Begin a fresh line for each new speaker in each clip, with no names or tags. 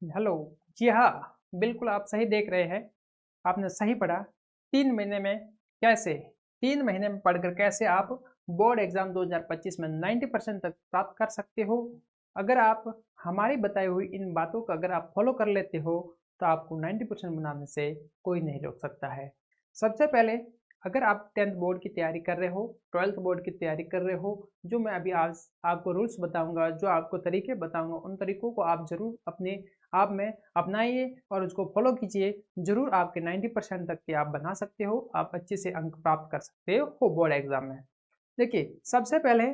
Hello. जी हाँ, बिल्कुल आप सही देख रहे हैं। आपने सही पढ़ा। 3 महीने में कैसे 3 महीने में पढ़कर कैसे आप बोर्ड एग्ज़ाम 2025 में 90% तक प्राप्त कर सकते हो। अगर आप हमारी बताई हुई इन बातों को अगर आप फ़ॉलो कर लेते हो, तो आपको 90% बनाने से कोई नहीं रोक सकता है। सबसे पहले अगर आप 10th बोर्ड की तैयारी कर रहे हो, 12th बोर्ड की तैयारी कर रहे हो, जो मैं अभी आज आपको रूल्स बताऊँगा, जो आपको तरीके बताऊँगा, उन तरीकों को आप ज़रूर अपने आप में अपनाइए और उसको फॉलो कीजिए। ज़रूर आपके 90% तक के आप बना सकते हो, आप अच्छे से अंक प्राप्त कर सकते हो बोर्ड एग्ज़ाम में। देखिए, सबसे पहले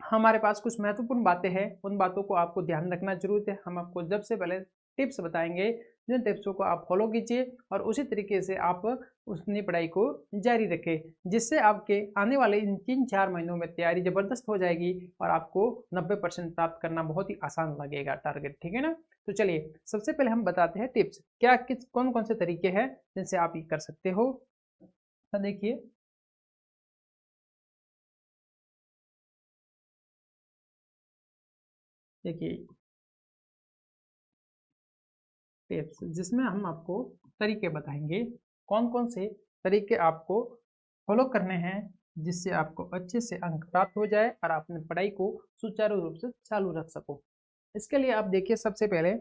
हमारे पास कुछ महत्वपूर्ण बातें हैं, उन बातों को आपको ध्यान रखना ज़रूरी है। हम आपको सबसे पहले टिप्स बताएँगे, जिन टिप्सों को आप फॉलो कीजिए और उसी तरीके से आप अपनी पढ़ाई को जारी रखें, जिससे आपके आने वाले इन 3-4 महीनों में तैयारी ज़बरदस्त हो जाएगी और आपको 90% प्राप्त करना बहुत ही आसान लगेगा टारगेट, ठीक है ना? तो चलिए, सबसे पहले हम बताते हैं टिप्स, क्या किस कौन-कौन से तरीके हैं, जिनसे आप ये कर सकते हो। तो देखिए देखिए टिप्स जिसमें हम आपको तरीके बताएंगे, कौन कौन से तरीके आपको फॉलो करने हैं, जिससे आपको अच्छे से अंक प्राप्त हो जाए और आप अपनी पढ़ाई को सुचारू रूप से चालू रख सको। इसके लिए आप देखिए, सबसे पहले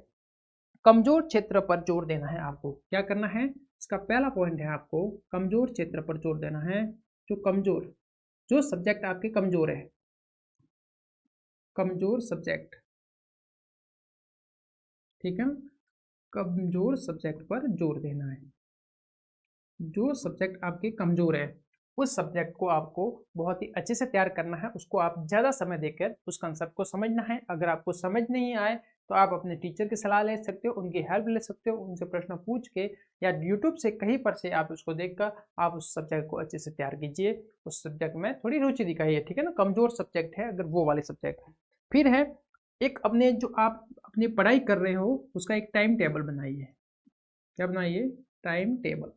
कमजोर क्षेत्र पर जोर देना है। आपको क्या करना है, इसका पहला पॉइंट है आपको कमजोर क्षेत्र पर जोर देना है। जो सब्जेक्ट आपके कमजोर है, कमजोर सब्जेक्ट, ठीक है ना? कमजोर सब्जेक्ट पर जोर देना है। जो सब्जेक्ट आपके कमज़ोर है, उस सब्जेक्ट को आपको बहुत ही अच्छे से तैयार करना है, उसको आप ज़्यादा समय देकर उस कंसेप्ट को समझना है। अगर आपको समझ नहीं आए, तो आप अपने टीचर की सलाह ले सकते हो, उनकी हेल्प ले सकते हो, उनसे प्रश्न पूछ के या यूट्यूब से कहीं पर से आप उसको देखकर आप उस सब्जेक्ट को अच्छे से तैयार कीजिए। उस सब्जेक्ट में थोड़ी रुचि दिखाइए, ठीक है ना? कमज़ोर सब्जेक्ट है अगर वो वाले सब्जेक्ट है। फिर है एक अपने जो आप अपनी पढ़ाई कर रहे हो, उसका एक टाइम टेबल बनाइए। क्या बनाइए? Time table.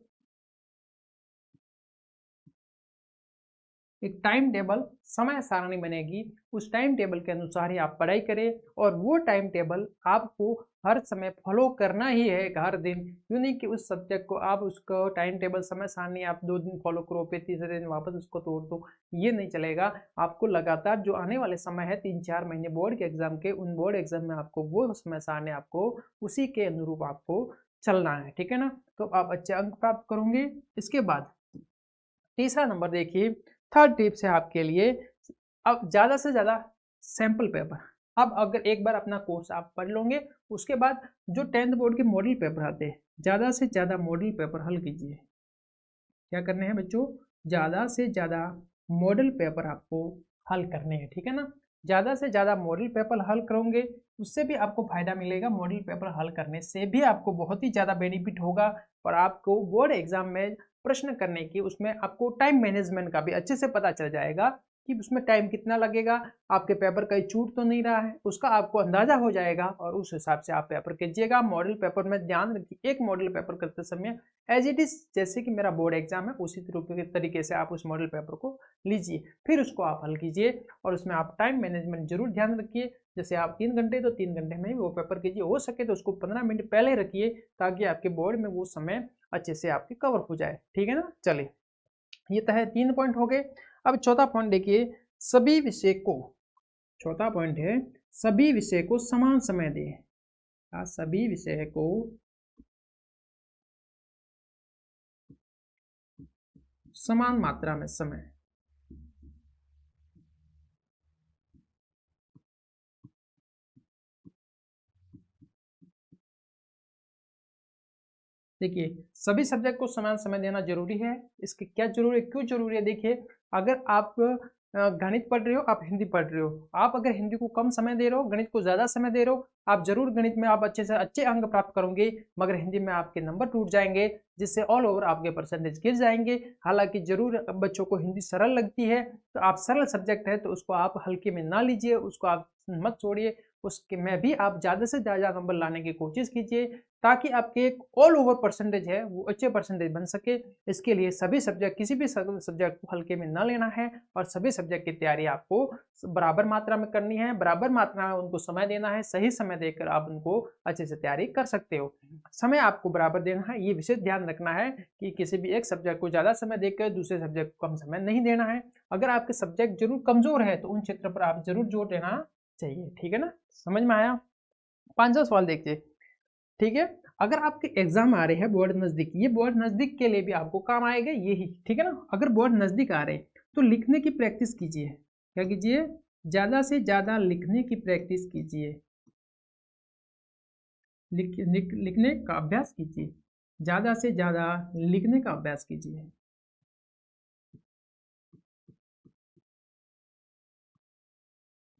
एक टाइम टेबल समय सारणी बनेगी, उस टाइम टेबल के अनुसार ही आप पढ़ाई करें और वो टाइम टेबल आपको हर समय फॉलो करना ही है, हर दिन। यूँ नहीं कि उस सब्जेक्ट को आप उसको टाइम टेबल समय सारणी आप 2 दिन फॉलो करो, फिर तीसरे दिन वापस उसको तोड़ दो, ये नहीं चलेगा। आपको लगातार जो आने वाले समय है 3-4 महीने बोर्ड के एग्ज़ाम के, उन बोर्ड एग्ज़ाम में आपको वो समय सारणी आपको उसी के अनुरूप आपको चलना है, ठीक है ना? तो आप अच्छे अंक प्राप्त करोगे। इसके बाद तीसरा नंबर देखिए, थर्ड टिप्स है आपके लिए, अब ज़्यादा से ज़्यादा सैंपल पेपर। अब अगर एक बार अपना कोर्स आप पढ़ लोगे, उसके बाद जो 10th बोर्ड के मॉडल पेपर आते हैं, ज़्यादा से ज़्यादा मॉडल पेपर हल कीजिए। क्या करने हैं बच्चों? ज़्यादा से ज़्यादा मॉडल पेपर आपको हल करने हैं, ठीक है ना? ज़्यादा से ज़्यादा मॉडल पेपर हल करोगे, उससे भी आपको फ़ायदा मिलेगा। मॉडल पेपर हल करने से भी आपको बहुत ही ज़्यादा बेनिफिट होगा और आपको बोर्ड एग्ज़ाम में प्रश्न करने की उसमें आपको टाइम मैनेजमेंट का भी अच्छे से पता चल जाएगा कि उसमें टाइम कितना लगेगा, आपके पेपर कहीं छूट तो नहीं रहा है, उसका आपको अंदाज़ा हो जाएगा और उस हिसाब से आप पेपर कीजिएगा। मॉडल पेपर में ध्यान रखिए, एक मॉडल पेपर करते समय एज इट इज़ जैसे कि मेरा बोर्ड एग्जाम है, उसी तरीके से आप उस मॉडल पेपर को लीजिए, फिर उसको आप हल कीजिए और उसमें आप टाइम मैनेजमेंट जरूर ध्यान रखिए। जैसे आप 3 घंटे तो 3 घंटे में ही वो पेपर कीजिए, हो सके तो उसको 15 मिनट पहले रखिए, ताकि आपके बोर्ड में वो समय अच्छे से आपके कवर हो जाए, ठीक है ना? चलिए, ये तो है 3 पॉइंट हो गए। अब चौथा पॉइंट देखिए, सभी विषय को चौथा पॉइंट है, सभी विषय को समान समय दें। सभी विषय को समान मात्रा में समय। देखिए, सभी सब्जेक्ट को समान समय देना जरूरी है। इसकी क्या जरूरी है, क्यों जरूरी है? देखिए, अगर आप गणित पढ़ रहे हो, आप हिंदी पढ़ रहे हो, आप अगर हिंदी को कम समय दे रहे हो, गणित को ज़्यादा समय दे रहे हो, आप जरूर गणित में आप अच्छे से अच्छे अंक प्राप्त करोगे, मगर हिंदी में आपके नंबर टूट जाएंगे, जिससे ऑल ओवर आपके परसेंटेज गिर जाएंगे। हालांकि जरूर बच्चों को हिंदी सरल लगती है, तो आप सरल सब्जेक्ट है तो उसको आप हल्के में ना लीजिए, उसको आप मत छोड़िए, उसके में भी आप ज़्यादा से ज़्यादा नंबर लाने की कोशिश कीजिए, ताकि आपके एक ऑल ओवर परसेंटेज है वो अच्छे परसेंटेज बन सके। इसके लिए सभी सब्जेक्ट, किसी भी सब्जेक्ट को हल्के में ना लेना है और सभी सब्जेक्ट की तैयारी आपको बराबर मात्रा में करनी है, बराबर मात्रा में उनको समय देना है। सही समय देकर आप उनको अच्छे से तैयारी कर सकते हो। समय आपको बराबर देना है, ये विशेष ध्यान रखना है कि किसी भी एक सब्जेक्ट को ज़्यादा समय देकर दूसरे सब्जेक्ट को कम समय नहीं देना है। अगर आपके सब्जेक्ट जरूर कमजोर है तो उन क्षेत्र पर आप जरूर जोर देना चाहिए। ठीक है ना, समझ में आया? 5वां सवाल देखिए। ठीक है, अगर आपके एग्जाम आ रहे हैं बोर्ड नजदीक, ये बोर्ड नजदीक के लिए भी आपको काम आएगा यही। ठीक है ना, अगर बोर्ड नजदीक आ रहे हैं तो लिखने की प्रैक्टिस कीजिए। क्या कीजिए? ज्यादा से ज्यादा लिखने की प्रैक्टिस कीजिए, लिखने का अभ्यास कीजिए, ज्यादा से ज्यादा लिखने का अभ्यास कीजिए।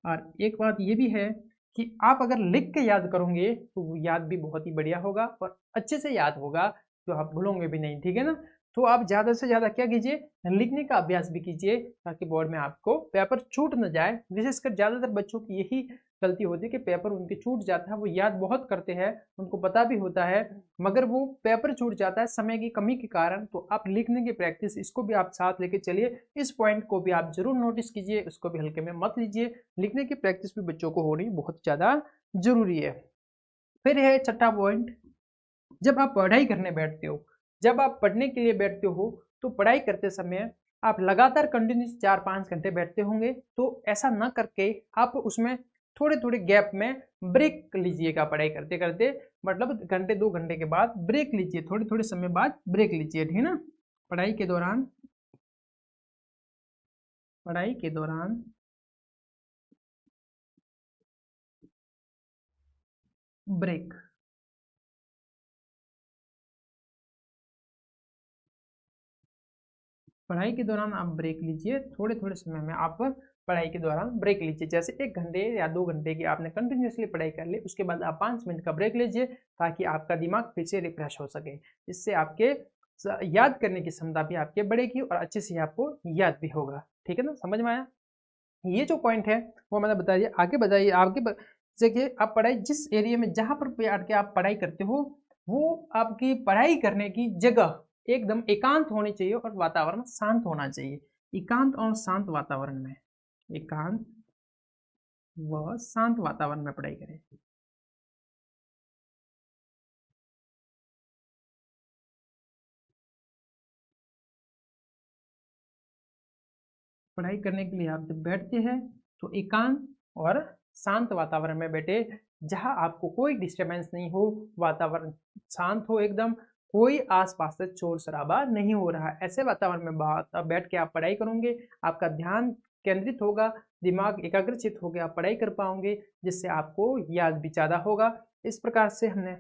और एक बात ये भी है कि आप अगर लिख के याद करोगे तो वो याद भी बहुत ही बढ़िया होगा और अच्छे से याद होगा, तो आप भूलोगे भी नहीं। ठीक है ना, तो आप ज़्यादा से ज़्यादा क्या कीजिए, लिखने का अभ्यास भी कीजिए, ताकि बोर्ड में आपको पेपर छूट न जाए। विशेषकर ज़्यादातर बच्चों की यही गलती होती है कि पेपर उनके छूट जाता है। वो याद बहुत करते हैं, उनको पता भी होता है, मगर वो पेपर छूट जाता है समय की कमी के कारण। तो आप लिखने की प्रैक्टिस, इसको भी आप साथ लेके चलिए। इस पॉइंट को भी आप जरूर नोटिस कीजिए, उसको भी हल्के में मत लीजिए। लिखने की प्रैक्टिस भी बच्चों को होनी बहुत ज़्यादा जरूरी है। फिर है 6वां पॉइंट, जब आप पढ़ाई करने बैठते हो, जब आप पढ़ने के लिए बैठते हो तो पढ़ाई करते समय आप लगातार कंटिन्यूस 4-5 घंटे बैठते होंगे, तो ऐसा ना करके आप उसमें थोड़े थोड़े गैप में ब्रेक लीजिएगा। पढ़ाई करते करते मतलब घंटे 2 घंटे के बाद ब्रेक लीजिए, थोड़े थोड़े समय बाद ब्रेक लीजिए। ठीक है ना, पढ़ाई के दौरान, पढ़ाई के दौरान ब्रेक, पढ़ाई के दौरान आप ब्रेक लीजिए। थोड़े थोड़े समय में आप पढ़ाई के दौरान ब्रेक लीजिए। जैसे 1 घंटे या 2 घंटे की आपने कंटिन्यूसली पढ़ाई कर ली, उसके बाद आप 5 मिनट का ब्रेक लीजिए, ताकि आपका दिमाग फिर से रिफ्रेश हो सके। इससे आपके याद करने की क्षमता भी आपके बढ़ेगी और अच्छे से आपको याद भी होगा। ठीक है ना, समझ में आया? ये जो पॉइंट है वो मैंने बता दिया। आगे बताइए, आगे देखिए, आप पढ़ाई जिस एरिया में जहाँ पर बैठ के आप पढ़ाई करते हो, वो आपकी पढ़ाई करने की जगह एकदम एकांत होनी चाहिए और वातावरण शांत होना चाहिए। एकांत और शांत वातावरण में, एकांत व शांत वातावरण में पढ़ाई करें। पढ़ाई करने के लिए आप जब बैठते हैं तो एकांत और शांत वातावरण में बैठे, जहां आपको कोई डिस्टरबेंस नहीं हो, वातावरण शांत हो एकदम, कोई आसपास से शोर शराबा नहीं हो रहा है। ऐसे वातावरण में बैठ के आप पढ़ाई करोगे, आपका ध्यान केंद्रित होगा, दिमाग एकाग्रचित होकर आप पढ़ाई कर पाओगे, जिससे आपको याद भी ज़्यादा होगा। इस प्रकार से हमने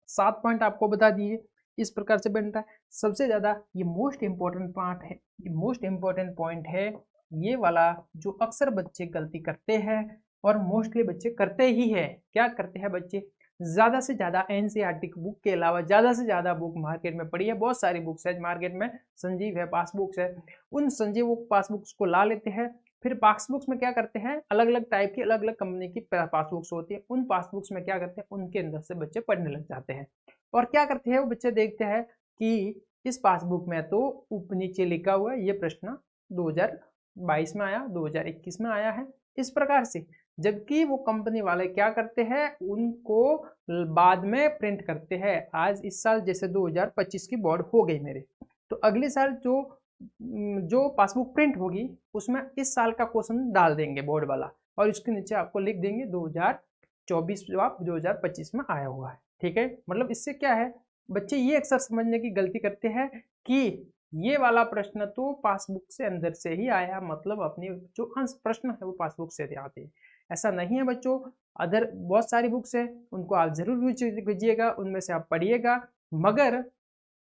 7 पॉइंट आपको बता दिए, इस प्रकार से बनता है। सबसे ज़्यादा ये मोस्ट इम्पोर्टेंट पार्ट है, ये मोस्ट इम्पोर्टेंट पॉइंट है, ये वाला जो अक्सर बच्चे गलती करते हैं और मोस्टली बच्चे करते ही है। क्या करते हैं बच्चे? ज़्यादा से ज़्यादा एनसीईआरटी की बुक के अलावा ज़्यादा से ज़्यादा बुक मार्केट में पड़ी है, बहुत सारी बुक्स है मार्केट में, संजीव है, पासबुक्स है, उन संजीव पासबुक्स को ला लेते हैं। फिर पासबुक्स में क्या करते हैं, अलग अलग टाइप की, अलग अलग कंपनी की पासबुक्स होती है, उन पासबुक्स में क्या करते हैं, उनके अंदर से बच्चे पढ़ने लग जाते हैं। और क्या करते हैं वो बच्चे, देखते हैं कि इस पासबुक में तो ऊपर नीचे लिखा हुआ है ये प्रश्न 2022 में आया, 2021 में आया है, इस प्रकार से। जबकि वो कंपनी वाले क्या करते हैं, उनको बाद में प्रिंट करते हैं। आज इस साल जैसे 2025 की बोर्ड हो गई मेरे, तो अगले साल जो पासबुक प्रिंट होगी उसमें इस साल का क्वेश्चन डाल देंगे बोर्ड वाला, और इसके नीचे आपको लिख देंगे 2024 जवाब 2025 में आया हुआ है। ठीक है, मतलब इससे क्या है, बच्चे ये अक्सर समझने की गलती करते हैं कि ये वाला प्रश्न तो पासबुक से अंदर से ही आया, मतलब अपनी जो अंश प्रश्न है वो पासबुक से आते हैं। ऐसा नहीं है बच्चों, अदर बहुत सारी बुक्स है, उनको आप जरूर कीजिएगा, उनमें से आप पढ़िएगा, मगर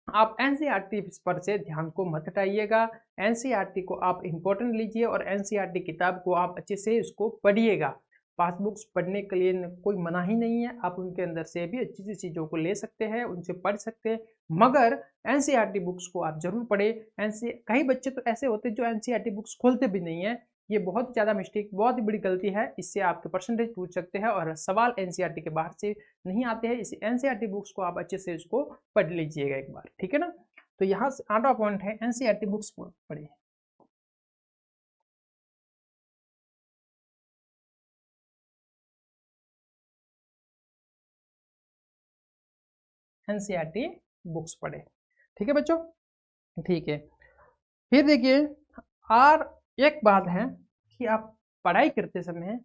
आप एनसीईआरटी पर से ध्यान को मत हटाइएगा। एनसीईआरटी को आप इम्पोर्टेंट लीजिए और एनसीईआरटी किताब को आप अच्छे से उसको पढ़िएगा। पासबुक्स पढ़ने के लिए कोई मना ही नहीं है, आप उनके अंदर से भी अच्छी सी चीज़ों को ले सकते हैं, उनसे पढ़ सकते हैं, मगर एनसीईआरटी बुक्स को आप जरूर पढ़ें। कई बच्चे तो ऐसे होते हैं जो एनसीईआरटी बुक्स खोलते भी नहीं है, ये बहुत ज़्यादा मिस्टेक, बहुत ही बड़ी गलती है। इससे आपके परसेंटेज पूछ सकते हैं और सवाल एनसीईआरटी के बाहर से नहीं आते हैं। इस एनसीईआरटी बुक्स को आप अच्छे से इसको पढ़ लीजिएगा एक बार, ठीक है ना। तो यहाँ से 8वां पॉइंट है एनसीईआरटी बुक्स पढ़िए। एनसीईआरटी बुक्स पढ़े, ठीक है बच्चों, ठीक है। फिर देखिए, और एक बात है कि आप पढ़ाई करते समय,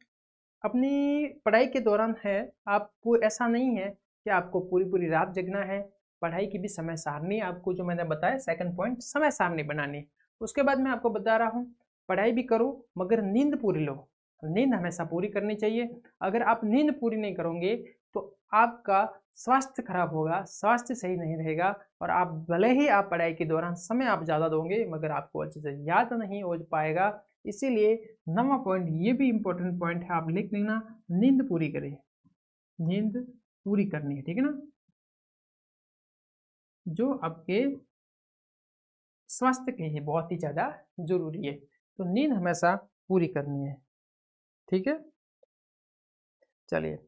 अपनी पढ़ाई के दौरान है, आपको ऐसा नहीं है कि आपको पूरी पूरी रात जगना है। पढ़ाई की भी समय सारणी आपको, जो मैंने बताया सेकंड पॉइंट, समय सारणी बनानी। उसके बाद मैं आपको बता रहा हूँ, पढ़ाई भी करो मगर नींद पूरी लो। नींद हमेशा पूरी करनी चाहिए। अगर आप नींद पूरी नहीं करोगे तो आपका स्वास्थ्य खराब होगा, स्वास्थ्य सही नहीं रहेगा, और आप भले ही आप पढ़ाई के दौरान समय आप ज़्यादा दोगे मगर आपको अच्छे से याद नहीं हो पाएगा। इसीलिए 9वां पॉइंट, ये भी इंपॉर्टेंट पॉइंट है, आप लिख लेना, नींद पूरी करें, नींद पूरी करनी है, ठीक है ना, जो आपके स्वास्थ्य के लिए बहुत ही ज़्यादा जरूरी है। तो नींद हमेशा पूरी करनी है, ठीक है। चलिए,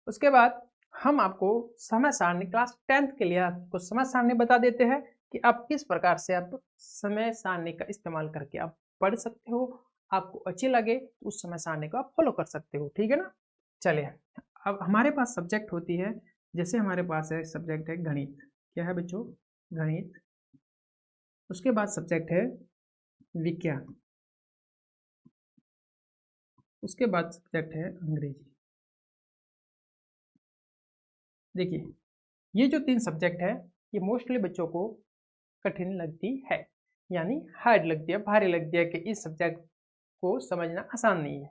उसके बाद हम आपको समय सारणी क्लास 10th के लिए आपको समय सारणी बता देते हैं कि आप किस प्रकार से आप समय सारणी का इस्तेमाल करके आप पढ़ सकते हो। आपको अच्छी लगे तो उस समय सारणी को आप फॉलो कर सकते हो, ठीक है ना। चलिए, अब हमारे पास सब्जेक्ट होती है, जैसे हमारे पास है सब्जेक्ट है गणित। क्या है बच्चों? गणित। उसके बाद सब्जेक्ट है विज्ञान। उसके बाद सब्जेक्ट है अंग्रेजी। देखिए, ये जो 3 सब्जेक्ट है, ये मोस्टली बच्चों को कठिन लगती है, यानी हार्ड लगती है, भारी लगती है कि इस सब्जेक्ट को समझना आसान नहीं है।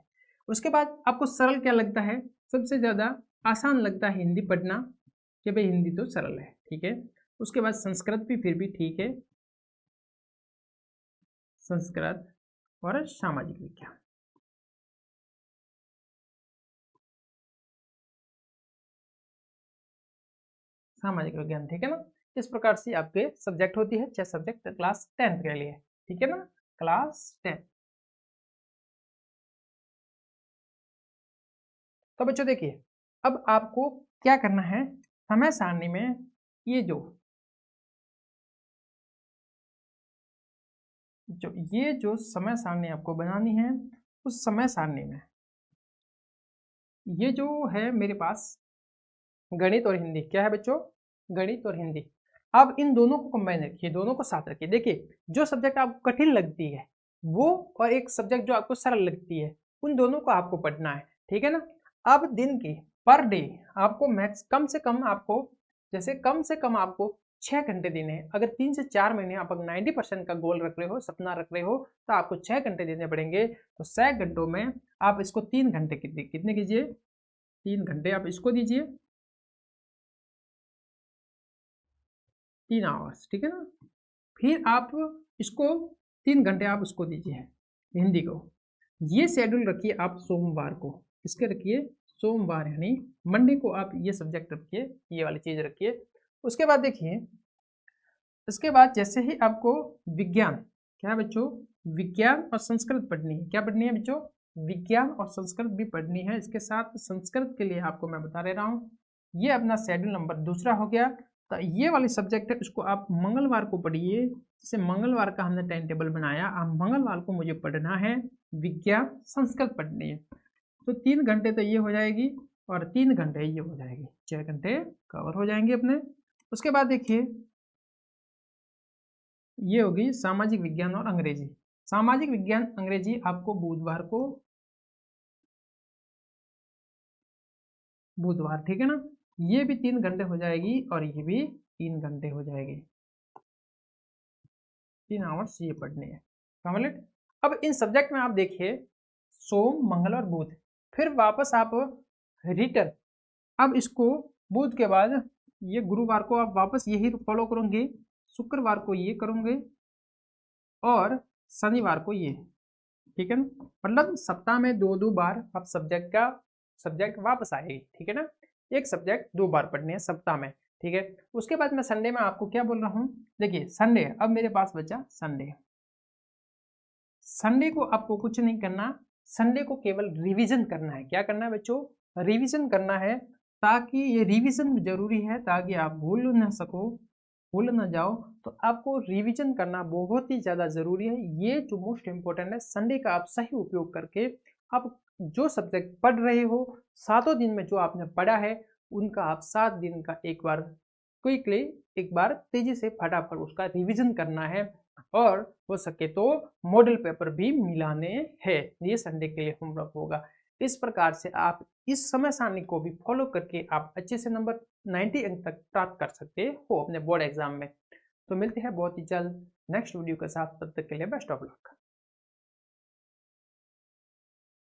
उसके बाद आपको सरल क्या लगता है? सबसे ज़्यादा आसान लगता है हिंदी पढ़ना, कि भाई हिंदी तो सरल है, ठीक है। उसके बाद संस्कृत भी फिर भी ठीक है, संस्कृत और सामाजिक विज्ञान। सामाजिक विज्ञान, ठीक है ना। इस प्रकार से आपके सब्जेक्ट होती है, 6 सब्जेक्ट क्लास 10th के लिए, ठीक है ना, क्लास 10। तो बच्चों देखिए, अब आपको क्या करना है, समय सारणी में ये जो समय सारणी आपको बनानी है, उस समय सारणी में ये जो है मेरे पास गणित और हिंदी, क्या है बच्चों? गणित और हिंदी। अब इन दोनों को कंबाइन रखिए, दोनों को साथ रखिए। देखिए, जो सब्जेक्ट आपको कठिन लगती है वो, और एक सब्जेक्ट जो आपको सरल लगती है, उन दोनों को आपको पढ़ना है, ठीक है ना। अब दिन की पर डे आपको मैक्स कम से कम आपको, जैसे कम से कम आपको 6 घंटे देने हैं। अगर 3 से 4 महीने आप 90% का गोल रख रहे हो, सपना रख रहे हो, तो आपको 6 घंटे देने पड़ेंगे। तो 6 घंटों में आप इसको 3 घंटे कितने कीजिए, 3 घंटे आप इसको दीजिए, 3 आवर्स, ठीक है ना। फिर आप इसको 3 घंटे आप उसको दीजिए, हिंदी को। ये शेड्यूल रखिए आप सोमवार को, किसके रखिए? सोमवार, यानी मंडे को आप ये सब्जेक्ट रखिए, ये वाली चीज़ रखिए। उसके बाद देखिए, इसके बाद जैसे ही आपको विज्ञान, क्या है बच्चों? विज्ञान और संस्कृत पढ़नी है। क्या पढ़नी है बच्चों? विज्ञान और संस्कृत भी पढ़नी है। इसके साथ संस्कृत के लिए आपको मैं बता रहा हूँ, ये अपना शेड्यूल नंबर दूसरा हो गया। तो ये वाली सब्जेक्ट है, इसको आप मंगलवार को पढ़िए। जैसे मंगलवार का हमने टाइम टेबल बनाया, अब मंगलवार को मुझे पढ़ना है विज्ञान, संस्कृत पढ़नी है। तो 3 घंटे तो ये हो जाएगी और 3 घंटे ये हो जाएगी, 6 घंटे कवर हो जाएंगे अपने। उसके बाद देखिए, ये होगी सामाजिक विज्ञान और अंग्रेजी। सामाजिक विज्ञान अंग्रेजी आपको बुधवार, ठीक है ना। ये भी 3 घंटे हो जाएगी और ये भी 3 घंटे हो जाएगी, 3 आवर्स ये पढ़ने हैं, कंप्लीट। अब इन सब्जेक्ट में आप देखिए, सोम मंगल और बुध, फिर वापस आप रिटर्न, अब इसको बुध के बाद ये गुरुवार को आप वापस यही फॉलो करोगे, शुक्रवार को ये करोगे और शनिवार को ये, ठीक है ना। मतलब सप्ताह में 2 बार आप सब्जेक्ट वापस आएगी, ठीक है ना। एक सब्जेक्ट 2 बार पढ़ने हैं सप्ताह में, ठीक है। उसके बाद मैं संडे में आपको क्या बोल रहा हूँ, देखिए संडे, अब मेरे पास बचा संडे। संडे को आपको कुछ नहीं करना, संडे को केवल रिवीजन करना है। क्या करना है बच्चों? रिवीजन करना है, ताकि ये रिवीजन जरूरी है ताकि आप भूल ना सको, भूल ना जाओ। तो आपको रिवीजन करना बहुत ही ज़्यादा ज़रूरी है। ये जो मोस्ट इम्पोर्टेंट है, संडे का आप सही उपयोग करके आप जो सब्जेक्ट पढ़ रहे हो, 7 दिन में जो आपने पढ़ा है उनका आप 7 दिन का एक बार क्विकली, एक बार तेजी से फटाफट उसका रिवीजन करना है, और हो सके तो मॉडल पेपर भी मिलाने हैं। ये संडे के लिए होमवर्क होगा। इस प्रकार से आप इस समय सारणी को भी फॉलो करके आप अच्छे से नंबर 90 अंक तक प्राप्त कर सकते हो अपने बोर्ड एग्जाम में। तो मिलते हैं बहुत ही जल्द नेक्स्ट वीडियो के साथ, तब तक के लिए बेस्ट ऑफ लक।